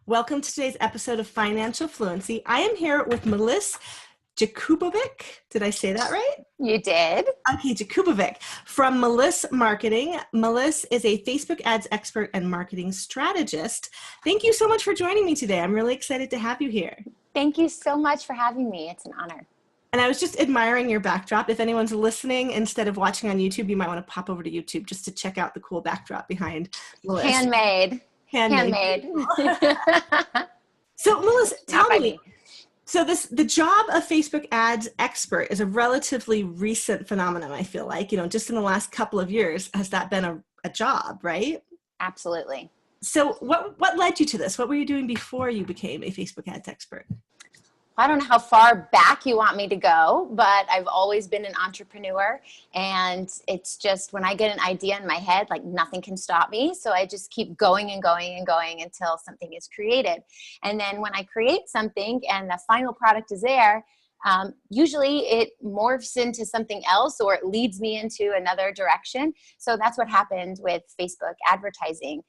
Welcome to today's episode of Financial Fluency. I am here with Meliss Jakubovic. Did I say that right? You did. Okay, Jakubovic from Meliss Marketing. Meliss is a Facebook ads expert and marketing strategist. Thank you so much for joining me today. I'm really excited to have you here. Thank you so much for having me. It's an honor. And I was just admiring your backdrop. If anyone's listening, instead of watching on YouTube, you might want to pop over to YouTube just to check out the cool backdrop behind Meliss. Handmade. So Meliss, tell me. So the job of Facebook ads expert is a relatively recent phenomenon, I feel like. Just in the last couple of years, has that been a job, right? Absolutely. So what led you to this? What were you doing before you became a Facebook ads expert? I don't know how far back you want me to go, but I've always been an entrepreneur, and it's just when I get an idea in my head, like nothing can stop me. So I just keep going and going and going until something is created. And then when I create something and the final product is there, usually it morphs into something else or it leads me into another direction. So that's what happened with Facebook advertising.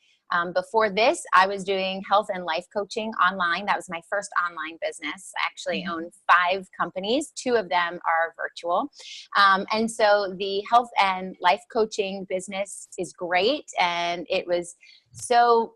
Before this, I was doing health and life coaching online. That was my first online business. I actually own 5 companies. 2 of them are virtual. And so the health and life coaching business is great. And it was so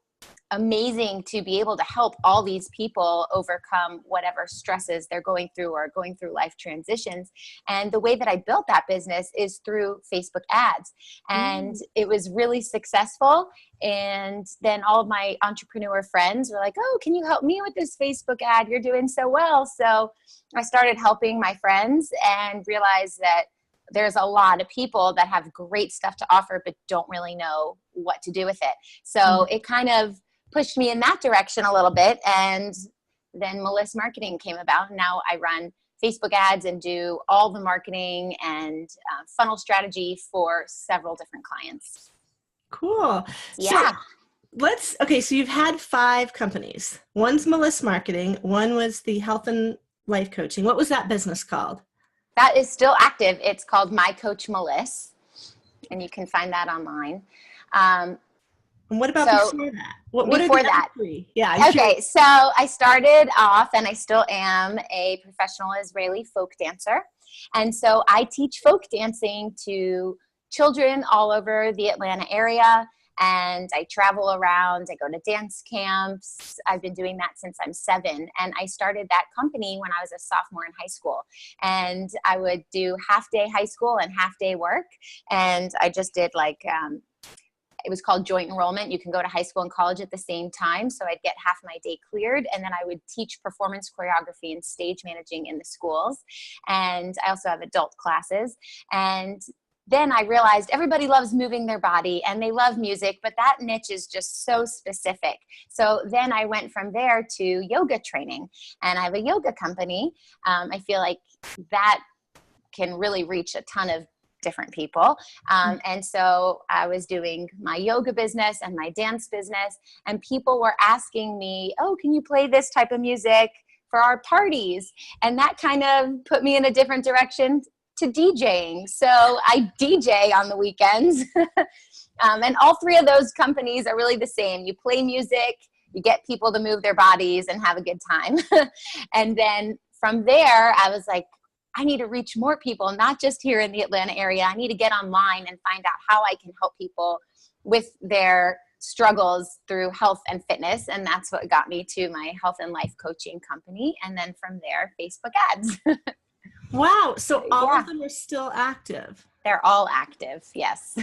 amazing to be able to help all these people overcome whatever stresses they're going through or going through life transitions. And the way that I built that business is through Facebook ads. And it was really successful. And then all of my entrepreneur friends were like, oh, can you help me with this Facebook ad? You're doing so well. So I started helping my friends and realized that there's a lot of people that have great stuff to offer, but don't really know what to do with it. So it kind of pushed me in that direction a little bit. And then Meliss Marketing came about. And now I run Facebook ads and do all the marketing and funnel strategy for several different clients. Cool. Yeah. So you've had 5 companies. One's Meliss Marketing. One was the health and life coaching. What was that business called? That is still active. It's called My Coach Meliss, and you can find that online. And what about before that? What before that? 3? Yeah. Okay. So I started off, and I still am, a professional Israeli folk dancer. And so I teach folk dancing to children all over the Atlanta area. And I travel around, I go to dance camps. I've been doing that since I'm 7. And I started that company when I was a sophomore in high school. And I would do half-day high school and half-day work. And I just did it was called joint enrollment. You can go to high school and college at the same time. So I'd get half my day cleared. And then I would teach performance choreography and stage managing in the schools. And I also have adult classes. And then I realized everybody loves moving their body and they love music, but that niche is just so specific. So then I went from there to yoga training, and I have a yoga company. I feel like that can really reach a ton of different people. And so I was doing my yoga business and my dance business, and people were asking me, oh, can you play this type of music for our parties? And that kind of put me in a different direction to DJing. So I DJ on the weekends. And all 3 of those companies are really the same. You play music, you get people to move their bodies and have a good time. And then from there, I was like, I need to reach more people, not just here in the Atlanta area. I need to get online and find out how I can help people with their struggles through health and fitness. And that's what got me to my health and life coaching company. And then from there, Facebook ads. Wow. So all of them are still active? They're all active, yes.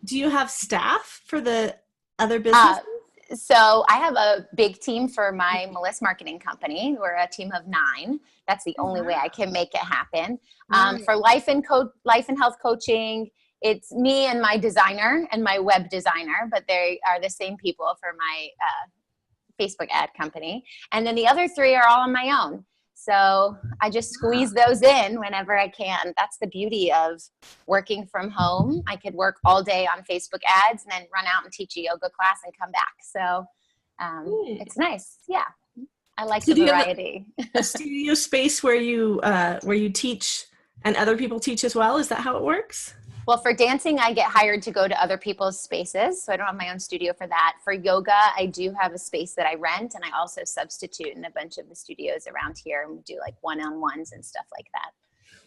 Do you have staff for the other businesses? So I have a big team for my Meliss Marketing company. We're a team of 9. That's the only way I can make it happen. For life and health coaching, it's me and my designer and my web designer, but they are the same people for my Facebook ad company. And then the other 3 are all on my own. So I just squeeze those in whenever I can. That's the beauty of working from home. I could work all day on Facebook ads and then run out and teach a yoga class and come back. So it's nice. Yeah. I like the variety. A studio space where you teach and other people teach as well? Is that how it works? Well, for dancing, I get hired to go to other people's spaces. So I don't have my own studio for that. For yoga, I do have a space that I rent, and I also substitute in a bunch of the studios around here, and we do like one-on-ones and stuff like that.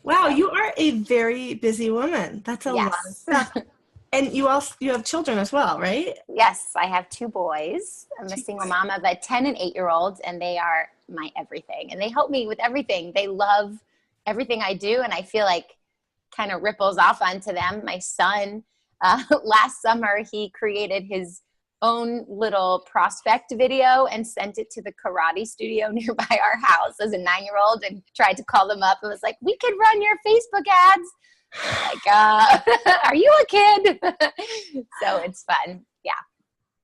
Wow, So, you are a very busy woman. That's a lot of yes. stuff. And you have children as well, right? Yes, I have 2 boys. I'm a single mom of a 10 and 8-year-old, and they are my everything. And they help me with everything. They love everything I do, and I feel like kind of ripples off onto them. My son, last summer, he created his own little prospect video and sent it to the karate studio nearby our house as a 9-year-old, and tried to call them up and was like, we could run your Facebook ads. Like, are you a kid? So it's fun. Yeah.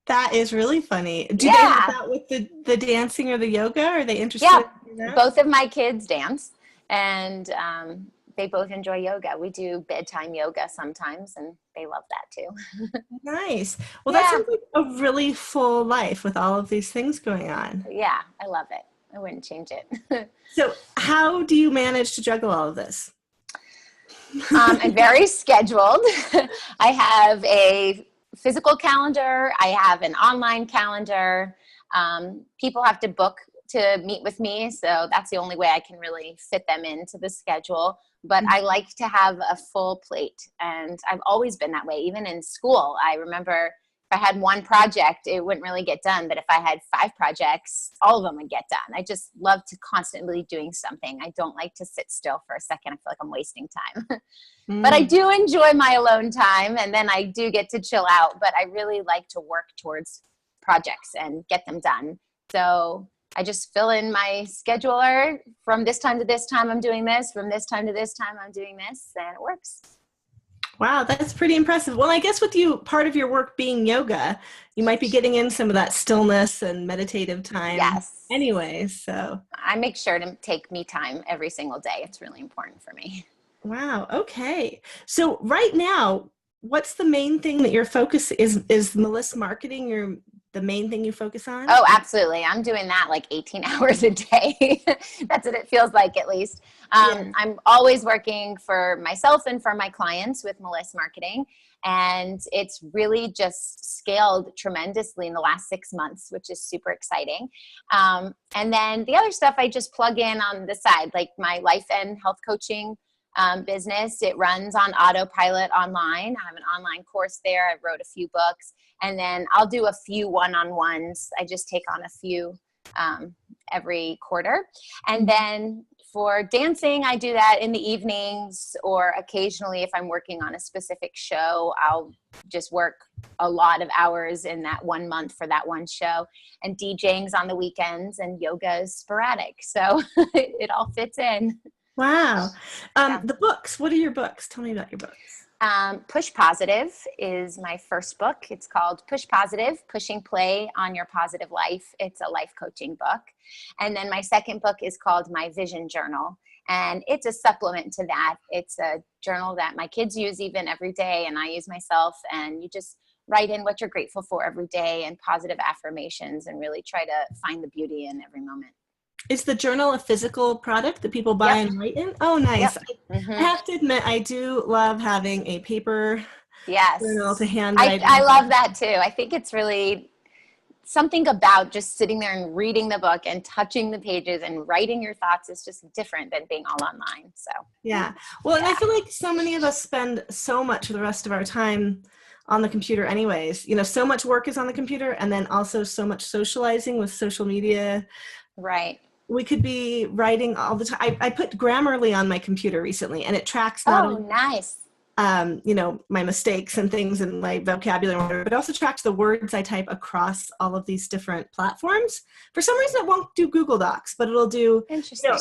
That is really funny. Do they Yeah. help out with the dancing or the yoga? Are they interested Yeah. in that? Both of my kids dance, and they both enjoy yoga. We do bedtime yoga sometimes, and they love that too. Nice. Well, Yeah. that sounds like a really full life with all of these things going on. Yeah, I love it. I wouldn't change it. So how do you manage to juggle all of this? I'm very scheduled. I have a physical calendar. I have an online calendar. People have to book to meet with me, so that's the only way I can really fit them into the schedule. But I like to have a full plate, and I've always been that way. Even in school, I remember if I had one project, it wouldn't really get done. But if I had 5 projects, all of them would get done. I just love to constantly be doing something. I don't like to sit still for a second. I feel like I'm wasting time. But I do enjoy my alone time, and then I do get to chill out. But I really like to work towards projects and get them done. So I just fill in my scheduler. From this time to this time, I'm doing this. From this time to this time, I'm doing this, and it works. Wow, that's pretty impressive. Well, I guess with you, part of your work being yoga, you might be getting in some of that stillness and meditative time. Yes. Anyways, so. I make sure to take me time every single day. It's really important for me. Wow. Okay. So right now, what's the main thing that your focus is Meliss marketing the main thing you focus on? Oh, absolutely. I'm doing that like 18 hours a day. That's what it feels like, at least. Yeah. I'm always working for myself and for my clients with Meliss Marketing. And it's really just scaled tremendously in the last 6 months, which is super exciting. And then the other stuff I just plug in on the side, like my life and health coaching business. It runs on autopilot online. I have an online course there. I wrote a few books, and then I'll do a few one-on-ones. I just take on a few every quarter. And then for dancing, I do that in the evenings, or occasionally if I'm working on a specific show, I'll just work a lot of hours in that 1 month for that one show. And DJing's on the weekends, and yoga is sporadic. So it all fits in. Wow. The books, what are your books? Tell me about your books. Push Positive is my first book. It's called Push Positive, Pushing Play on Your Positive Life. It's a life coaching book. And then my second book is called My Vision Journal. And it's a supplement to that. It's a journal that my kids use even every day, and I use myself. And you just write in what you're grateful for every day and positive affirmations, and really try to find the beauty in every moment. Is the journal a physical product that people buy and write in? Oh, nice. Yep. I have to admit, I do love having a paper journal to handwrite. I love that too. I think it's really something about just sitting there and reading the book and touching the pages and writing your thoughts is just different than being all online. So yeah. Well, and I feel like so many of us spend so much of the rest of our time on the computer anyways. You know, so much work is on the computer, and then also so much socializing with social media. Right. We could be writing all the time. I put Grammarly on my computer recently, and it tracks not only, nice. You know, my mistakes and things and my vocabulary, but it also tracks the words I type across all of these different platforms. For some reason, it won't do Google Docs, but it'll do, interesting,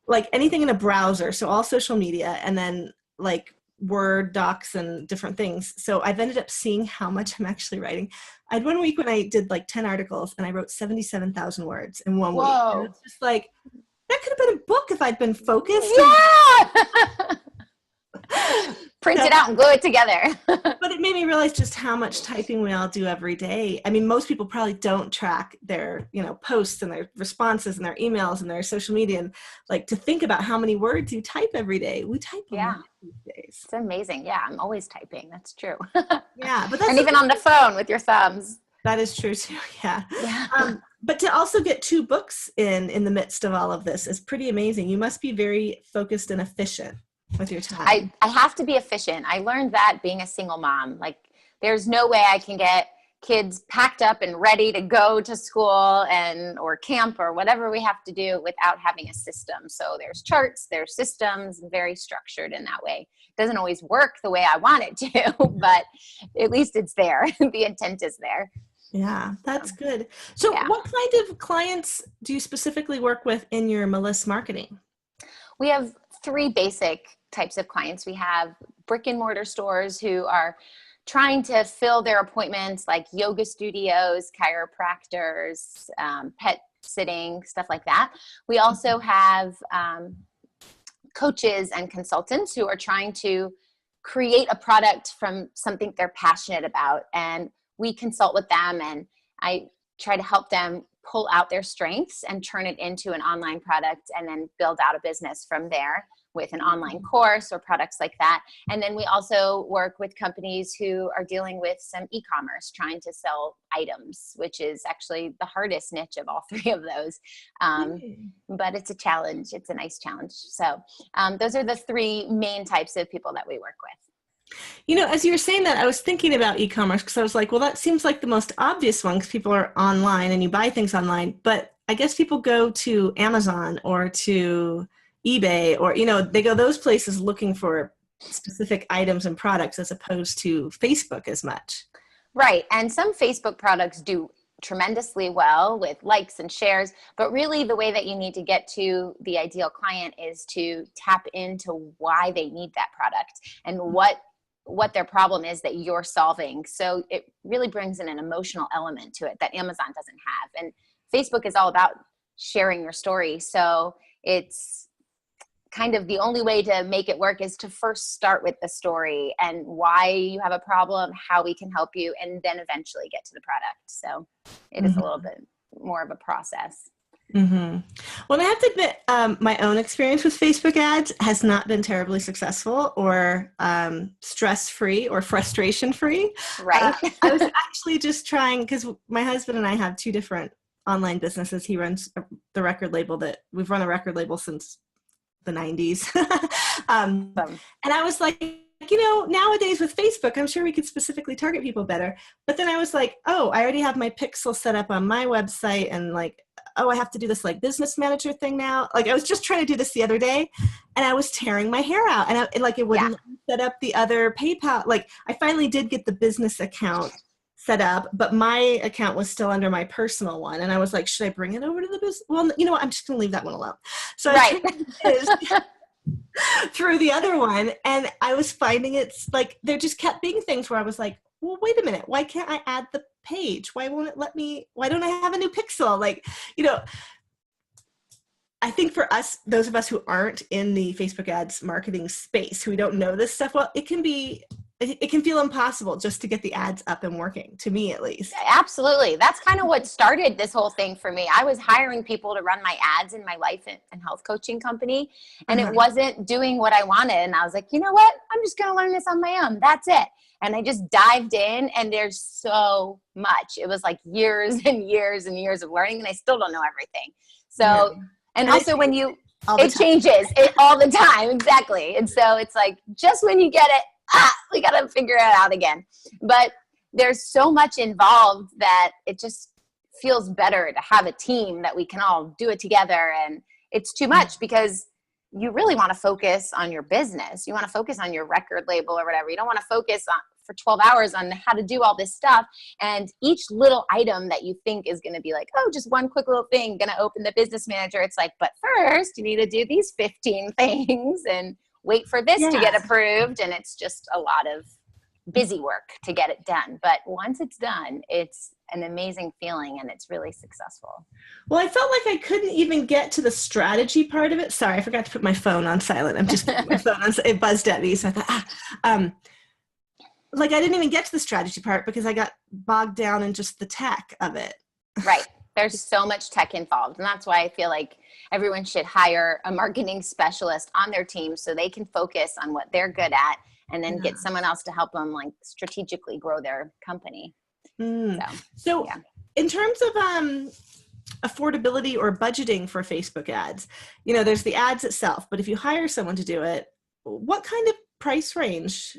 like anything in a browser. So all social media, and then like Word docs and different things. So I've ended up seeing how much I'm actually writing. I had 1 week when I did like 10 articles, and I wrote 77,000 words in 1 week. And it's just like, that could have been a book if I'd been focused. Yeah. Print it out and glue it together. But it made me realize just how much typing we all do every day. I mean, most people probably don't track their, posts and their responses and their emails and their social media. And like to think about how many words you type every day. We type a lot these days. It's amazing. Yeah, I'm always typing. That's true. Yeah, but that's and even on the phone with your thumbs. That is true too. Yeah. But to also get 2 books in the midst of all of this is pretty amazing. You must be very focused and efficient with your time. I have to be efficient. I learned that being a single mom. Like, there's no way I can get kids packed up and ready to go to school or camp or whatever we have to do without having a system. So there's charts, there's systems, very structured in that way. It doesn't always work the way I want it to, but at least it's there. The intent is there. Yeah, that's good. So what kind of clients do you specifically work with in your Meliss marketing? We have 3 basic types of clients. We have brick and mortar stores who are trying to fill their appointments, like yoga studios, chiropractors, pet sitting, stuff like that. We also have coaches and consultants who are trying to create a product from something they're passionate about. And we consult with them, and I try to help them pull out their strengths and turn it into an online product, and then build out a business from there with an online course or products like that. And then we also work with companies who are dealing with some e-commerce, trying to sell items, which is actually the hardest niche of all 3 of those. But it's a challenge. It's a nice challenge. So those are the 3 main types of people that we work with. As you were saying that, I was thinking about e-commerce because I was like, well, that seems like the most obvious one because people are online and you buy things online. But I guess people go to Amazon or to eBay or, they go those places looking for specific items and products as opposed to Facebook as much. Right. And some Facebook products do tremendously well with likes and shares, but really the way that you need to get to the ideal client is to tap into why they need that product and what their problem is that you're solving. So it really brings in an emotional element to it that Amazon doesn't have. And Facebook is all about sharing your story. So it's kind of the only way to make it work is to first start with the story and why you have a problem, how we can help you, and then eventually get to the product. So it is a little bit more of a process. Mm-hmm. Well, I have to admit, my own experience with Facebook ads has not been terribly successful or stress-free or frustration-free. Right. I was actually just trying, because my husband and I have 2 different online businesses. He runs the record label that we've run a record label since the 90s. And I was like, nowadays with Facebook, I'm sure we could specifically target people better. But then I was like, oh, I already have my pixel set up on my website, and like, oh, I have to do this like business manager thing now. Like I was just trying to do this the other day and I was tearing my hair out, and it wouldn't let me set up the other PayPal. Like I finally did get the business account set up, but my account was still under my personal one. And I was like, should I bring it over to the business? Well, you know what? I'm just going to leave that one alone. So I tried through the other one, and I was finding it's like, there just kept being things where I was like, well, wait a minute. Why can't I add the page? Why won't it let me? Why don't I have a new pixel? Like, I think for us, those of us who aren't in the Facebook ads marketing space, who don't know this stuff well, it can feel impossible just to get the ads up and working, to me at least. Absolutely. That's kind of what started this whole thing for me. I was hiring people to run my ads in my life and health coaching company, and it wasn't doing what I wanted. And I was like, you know what? I'm just going to learn this on my own. That's it. And I just dived in, and there's so much. It was like years and years and years of learning, and I still don't know everything. So, and also when it changes all the time. Exactly. And so it's like, just when you get it, we got to figure it out again. But there's so much involved that it just feels better to have a team that we can all do it together. And it's too much because you really want to focus on your business. You want to focus on your record label or whatever. You don't want to focus on for 12 hours on how to do all this stuff. And each little item that you think is going to be like, oh, just one quick little thing, going to open the business manager. It's like, but first you need to do these 15 things and wait for this to get approved. And it's just a lot of busy work to get it done. But once it's done, it's an amazing feeling and it's really successful. Well, I felt like I couldn't even get to the strategy part of it. Sorry, I forgot to put my phone on silent. I'm just putting my phone on, it buzzed at me. So I thought, like I didn't even get to the strategy part because I got bogged down in just the tech of it. Right. There's so much tech involved. And that's why I feel like everyone should hire a marketing specialist on their team so they can focus on what they're good at and then get someone else to help them like strategically grow their company. So in terms of affordability or budgeting for Facebook ads, you know, there's the ads itself, but if you hire someone to do it, what kind of price range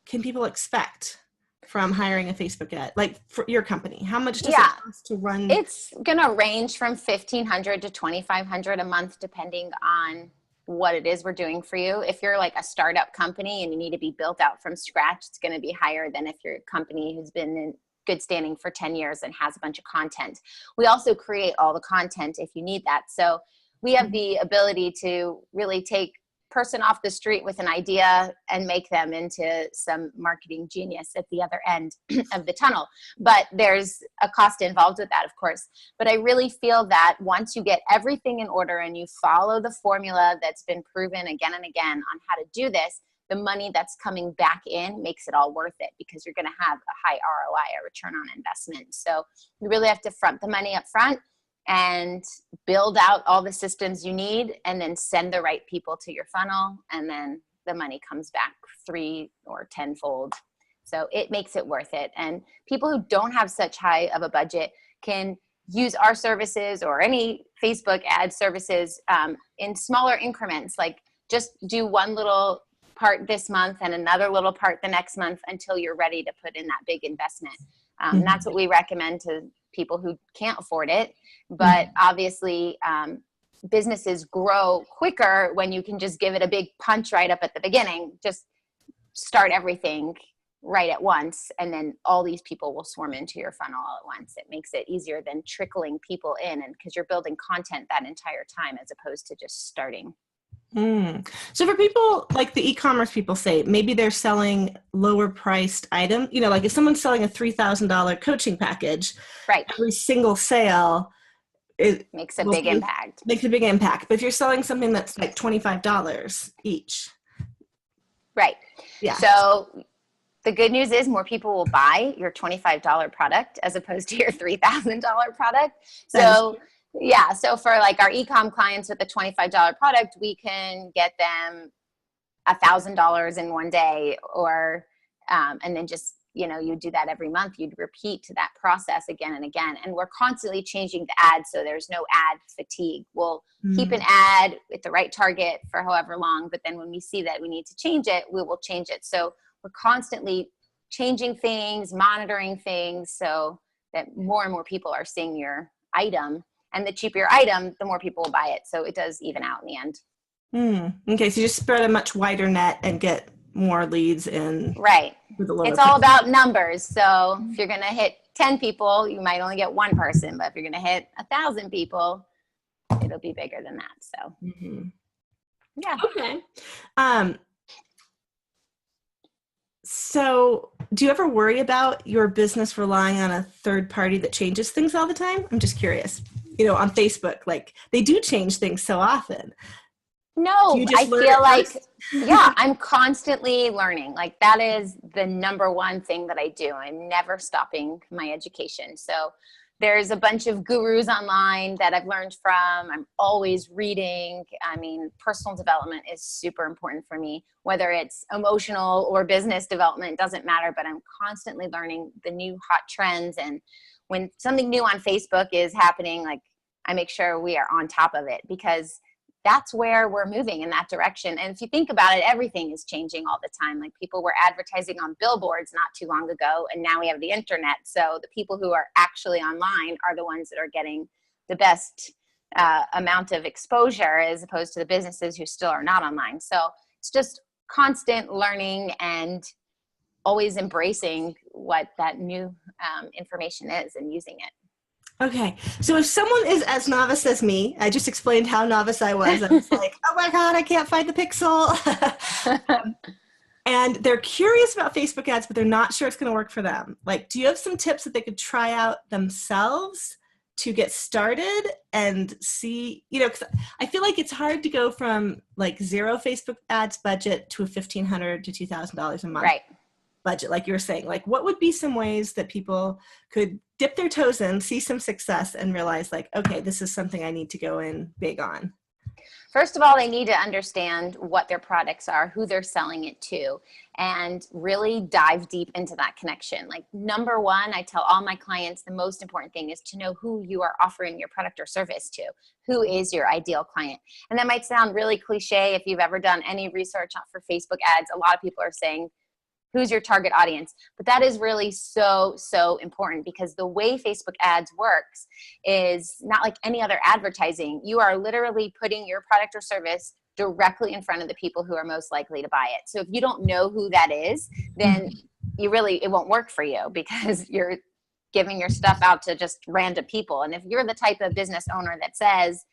can people expect from hiring a Facebook ad, like for your company? How much does it cost to run? It's going to range from $1,500 to $2,500 a month, depending on what it is we're doing for you. If you're like a startup company and you need to be built out from scratch, it's going to be higher than if you're a company who's been in good standing for 10 years and has a bunch of content. We also create all the content if you need that. So we have the ability to really take person off the street with an idea and make them into some marketing genius at the other end of the tunnel. But there's a cost involved with that, of course. But I really feel that once you get everything in order and you follow the formula that's been proven again and again on how to do this, the money that's coming back in makes it all worth it because you're going to have a high ROI, a return on investment. So you really have to front the money up front and build out all the systems you need and then send the right people to your funnel. And then the money comes back 3 or 10-fold. So it makes it worth it. And people who don't have such high of a budget can use our services or any Facebook ad services in smaller increments, like just do one little part this month and another little part the next month until you're ready to put in that big investment. That's what we recommend to people who can't afford it. But obviously, businesses grow quicker when you can just give it a big punch right up at the beginning. Just start everything right at once, and then all these people will swarm into your funnel all at once. It makes it easier than trickling people in, and because you're building content that entire time as opposed to just starting. So for people like the e-commerce people say, maybe they're selling lower priced item, you know, like if someone's selling a $3,000 coaching package, right, every single sale makes a big impact. Makes a big impact. But if you're selling something that's like $25 each. Right. Yeah. So the good news is more people will buy your $25 product as opposed to your $3,000 product. So yeah. So for like our e-com clients with a $25 product, we can get them $1,000 in one day or, and then just, you know, you do that every month. You'd repeat that process again and again. And we're constantly changing the ads. So there's no ad fatigue. We'll keep an ad with the right target for however long, but then when we see that we need to change it, we will change it. So we're constantly changing things, monitoring things so that more and more people are seeing your item. And the cheaper your item, the more people will buy it. So it does even out in the end. Okay, so you just spread a much wider net and get more leads in. Right. It's all about numbers. So if you're going to hit 10 people, you might only get one person. But if you're going to hit 1,000 people, it'll be bigger than that. So, yeah. Okay. So do you ever worry about your business relying on a third party that changes things all the time? I'm just curious. You know, on Facebook, like they do change things so often. No, I feel like, yeah, I'm constantly learning. Like that is the number one thing that I do. I'm never stopping my education. So there's a bunch of gurus online that I've learned from. I'm always reading. I mean, personal development is super important for me, whether it's emotional or business development, doesn't matter, but I'm constantly learning the new hot trends. And when something new on Facebook is happening, like I make sure we are on top of it because that's where we're moving in that direction. And if you think about it, everything is changing all the time. Like people were advertising on billboards not too long ago, and now we have the internet. So the people who are actually online are the ones that are getting the best amount of exposure as opposed to the businesses who still are not online. So it's just constant learning and always embracing what that new information is and using it. Okay. So if someone is as novice as me, I just explained how novice I was. I was like, oh my God, I can't find the pixel. and they're curious about Facebook ads, but they're not sure it's going to work for them. Like, do you have some tips that they could try out themselves to get started and see, you know, 'cause I feel like it's hard to go from like zero Facebook ads budget to a $1,500 to $2,000 a month Right. budget. Like you were saying, like what would be some ways that people could dip their toes in, see some success and realize like, okay, this is something I need to go in big on? First of all, they need to understand what their products are, who they're selling it to, and really dive deep into that connection. Like number one, I tell all my clients the most important thing is to know who you are offering your product or service to. Who is your ideal client? And that might sound really cliche if you've ever done any research for Facebook ads. A lot of people are saying, who's your target audience? But that is really so important, because the way Facebook ads works is not like any other advertising. You are literally putting your product or service directly in front of the people who are most likely to buy it. So if you don't know who that is, then it won't work for you, because you're giving your stuff out to just random people. And if you're the type of business owner that says,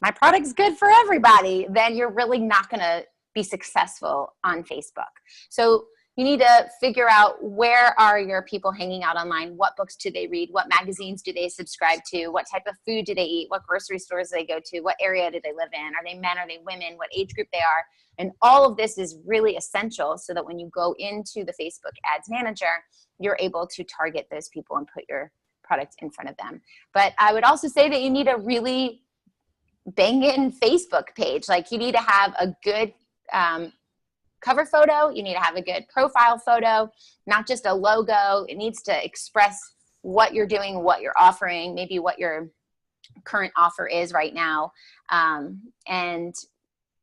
my product's good for everybody, then you're really not going to be successful on Facebook. So you need to figure out, where are your people hanging out online? What books do they read? What magazines do they subscribe to? What type of food do they eat? What grocery stores do they go to? What area do they live in? Are they men? Are they women? What age group they are? And all of this is really essential, so that when you go into the Facebook Ads Manager, you're able to target those people and put your product in front of them. But I would also say that you need a really bang-in Facebook page. Like, you need to have a good cover photo. You need to have a good profile photo, not just a logo. It needs to express what you're doing, what you're offering, maybe what your current offer is right now, and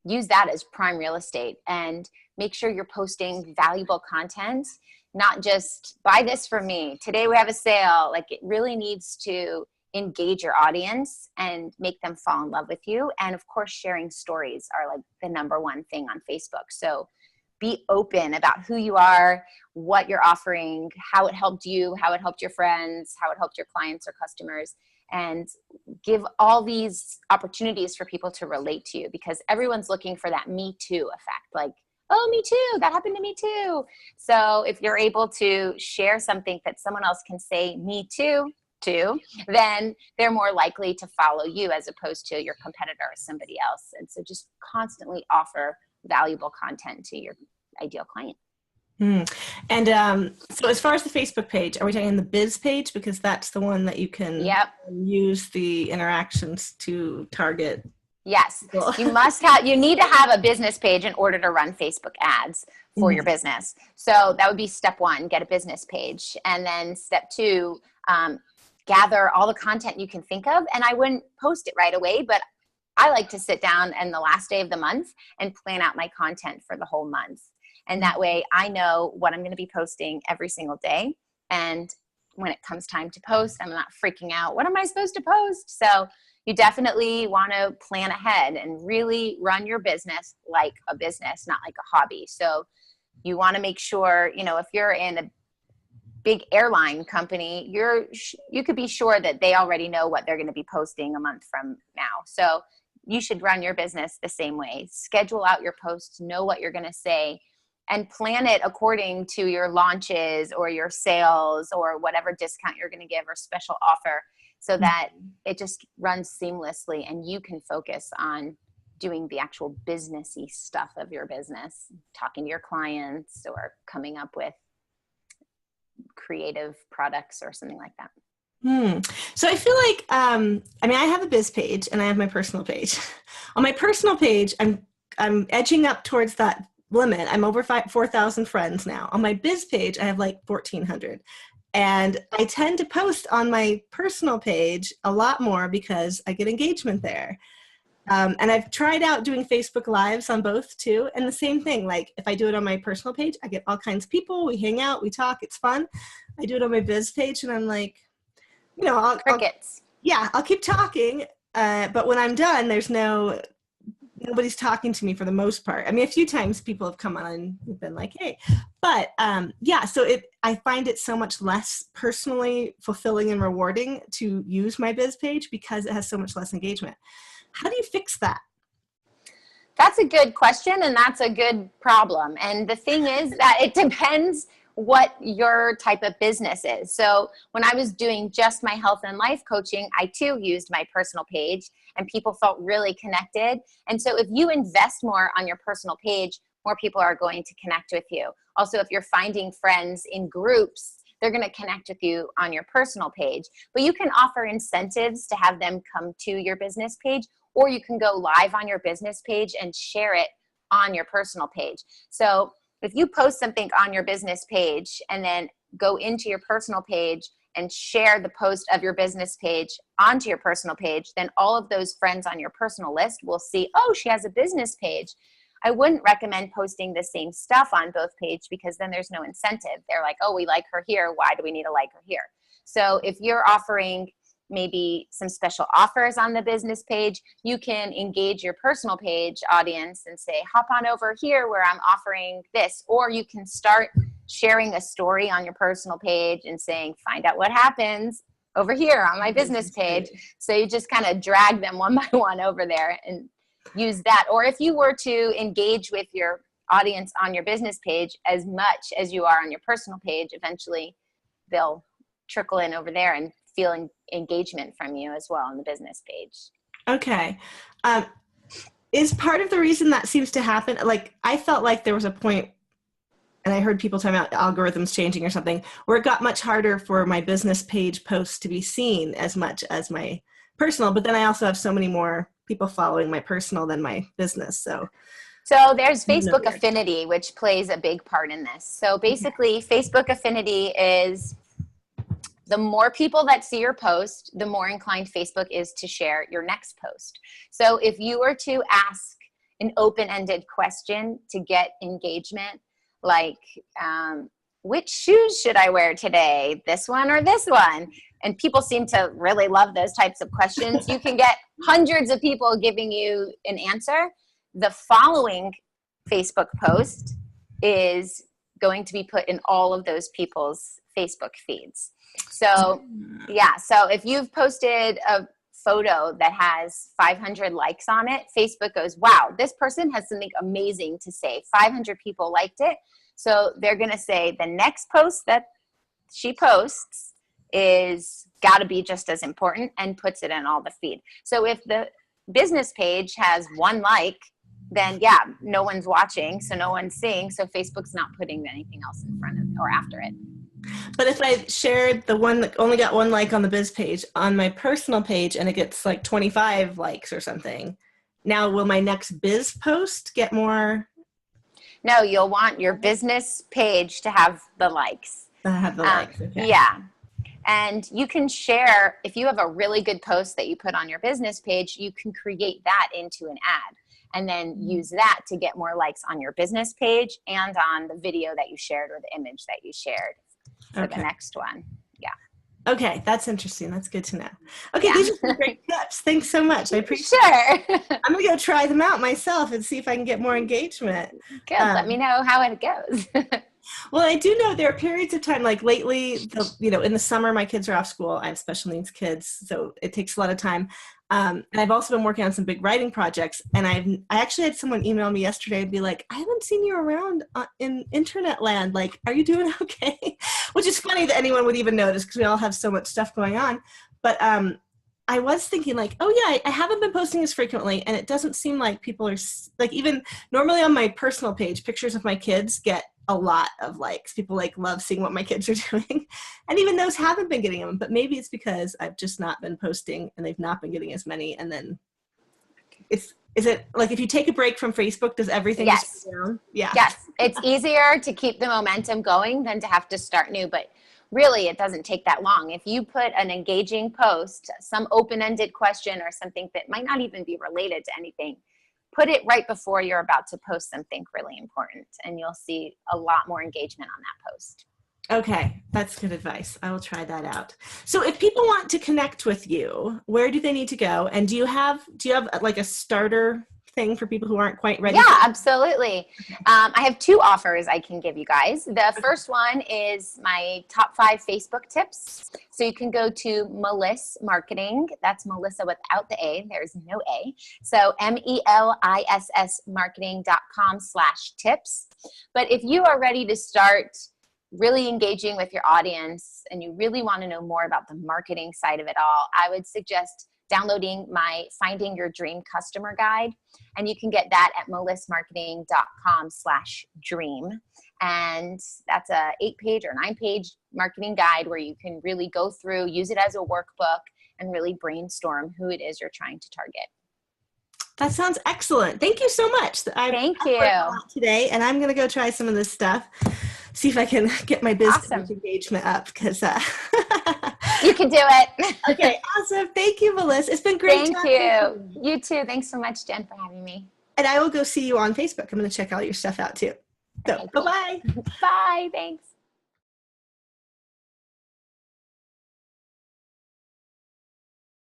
use that as prime real estate. And make sure you're posting valuable content, not just buy this from me, today we have a sale. Like, it really needs to engage your audience and make them fall in love with you. And of course, sharing stories are like the number one thing on Facebook. So be open about who you are, what you're offering, how it helped you, how it helped your friends, how it helped your clients or customers, and give all these opportunities for people to relate to you, because everyone's looking for that me too effect. Like, oh, me too, that happened to me too. So if you're able to share something that someone else can say me too, then they're more likely to follow you, as opposed to your competitor or somebody else. And so just constantly offer valuable content to your ideal client. And so as far as the Facebook page, are we talking the biz page? Because that's the one that you can use the interactions to target. Yes, you need to have a business page in order to run Facebook ads for your business. So that would be step one, get a business page. And then step two, gather all the content you can think of. And I wouldn't post it right away, but I like to sit down on the last day of the month and plan out my content for the whole month. And that way I know what I'm going to be posting every single day. And when it comes time to post, I'm not freaking out. What am I supposed to post? So you definitely want to plan ahead and really run your business like a business, not like a hobby. So you want to make sure, if you're in a big airline company, you could be sure that they already know what they're going to be posting a month from now. So you should run your business the same way. Schedule out your posts, know what you're going to say, and plan it according to your launches or your sales or whatever discount you're going to give or special offer, so that it just runs seamlessly and you can focus on doing the actual businessy stuff of your business, talking to your clients or coming up with creative products or something like that. So I feel like, I have a biz page and I have my personal page. On my personal page, I'm edging up towards that limit. I'm over 4,000 friends now. On my biz page, I have like 1,400. And I tend to post on my personal page a lot more because I get engagement there. And I've tried out doing Facebook Lives on both too. And the same thing, like if I do it on my personal page, I get all kinds of people. We hang out, we talk, it's fun. I do it on my biz page and I'm like, crickets. I'll keep talking. But when I'm done, there's nobody's talking to me for the most part. A few times people have come on and been like, hey, but so I find it so much less personally fulfilling and rewarding to use my biz page because it has so much less engagement. How do you fix that? That's a good question, and that's a good problem. And the thing is that it depends what your type of business is. So when I was doing just my health and life coaching, I too used my personal page, and people felt really connected. And so if you invest more on your personal page, more people are going to connect with you. Also, if you're finding friends in groups, they're going to connect with you on your personal page. But you can offer incentives to have them come to your business page, or you can go live on your business page and share it on your personal page. So if you post something on your business page and then go into your personal page and share the post of your business page onto your personal page, then all of those friends on your personal list will see, oh, she has a business page. I wouldn't recommend posting the same stuff on both pages, because then there's no incentive. They're like, oh, we like her here. Why do we need to like her here? So if you're offering maybe some special offers on the business page, you can engage your personal page audience and say, hop on over here where I'm offering this. Or you can start sharing a story on your personal page and saying, find out what happens over here on my business page. So you just kind of drag them one by one over there and use that. Or if you were to engage with your audience on your business page as much as you are on your personal page, eventually they'll trickle in over there and feel engagement from you as well on the business page. Okay. Is part of the reason that seems to happen, like I felt like there was a point, and I heard people talking about algorithms changing or something, where it got much harder for my business page posts to be seen as much as my personal, but then I also have so many more people following my personal than my business. So there's Facebook Affinity, which plays a big part in this. So basically, Facebook Affinity is the more people that see your post, the more inclined Facebook is to share your next post. So if you were to ask an open-ended question to get engagement, like, which shoes should I wear today? This one or this one? And people seem to really love those types of questions. You can get hundreds of people giving you an answer. The following Facebook post is going to be put in all of those people's Facebook feeds. So yeah, so if you've posted a photo that has 500 likes on it, Facebook goes, wow, this person has something amazing to say. 500 people liked it. So they're going to say the next post that she posts is got to be just as important, and puts it in all the feed. So if the business page has 1 like, then yeah, no one's watching, so no one's seeing, so Facebook's not putting anything else in front of or after it. But if I shared the one that only got 1 like on the biz page on my personal page and it gets like 25 likes or something, now will my next biz post get more? No, you'll want your business page to have the likes. Have the likes, okay. Yeah. And you can share, if you have a really good post that you put on your business page, you can create that into an ad and then use that to get more likes on your business page and on the video that you shared or the image that you shared for the next one. Yeah. Okay, that's interesting. That's good to know. Okay, these are some great tips. Thanks so much. I appreciate it. I'm going to go try them out myself and see if I can get more engagement. Good. Let me know how it goes. Well, I do know there are periods of time, like lately, in the summer, my kids are off school. I have special needs kids, so it takes a lot of time. And I've also been working on some big writing projects. And I actually had someone email me yesterday and be like, I haven't seen you around in internet land. Like, are you doing okay? Which is funny that anyone would even notice, because we all have so much stuff going on. But I was thinking like, oh yeah, I haven't been posting as frequently, and it doesn't seem like people are like, even normally on my personal page, pictures of my kids get a lot of likes. People love seeing what my kids are doing. And even those haven't been getting them, but maybe it's because I've just not been posting and they've not been getting as many. And then is it like, if you take a break from Facebook, does everything just go down? Yeah. Yes. It's easier to keep the momentum going than to have to start new, but really it doesn't take that long. If you put an engaging post, some open-ended question or something that might not even be related to anything, put it right before you're about to post something really important, and you'll see a lot more engagement on that post. Okay, that's good advice. I will try that out. So if people want to connect with you, where do they need to go? And do you have like a starter thing for people who aren't quite ready? Yeah, absolutely. I have 2 offers I can give you guys. The first one is my top 5 Facebook tips. So you can go to Meliss Marketing. That's Melissa without the A. There's no A. So MELISS marketing.com/tips. But if you are ready to start really engaging with your audience and you really want to know more about the marketing side of it all, I would suggest downloading my Finding Your Dream Customer Guide. And you can get that at melissmarketing.com/dream. And that's a 8-page or 9-page marketing guide where you can really go through, use it as a workbook, and really brainstorm who it is you're trying to target. That sounds excellent. Thank you so much. Thank you. Today, and I'm going to go try some of this stuff. See if I can get my business engagement up, because you can do it. Okay, awesome. Thank you, Meliss. It's been great. Thank you. You too. Thanks so much, Jen, for having me. And I will go see you on Facebook. I'm going to check all your stuff out too. So, okay, cool. Bye-bye. Bye. Thanks.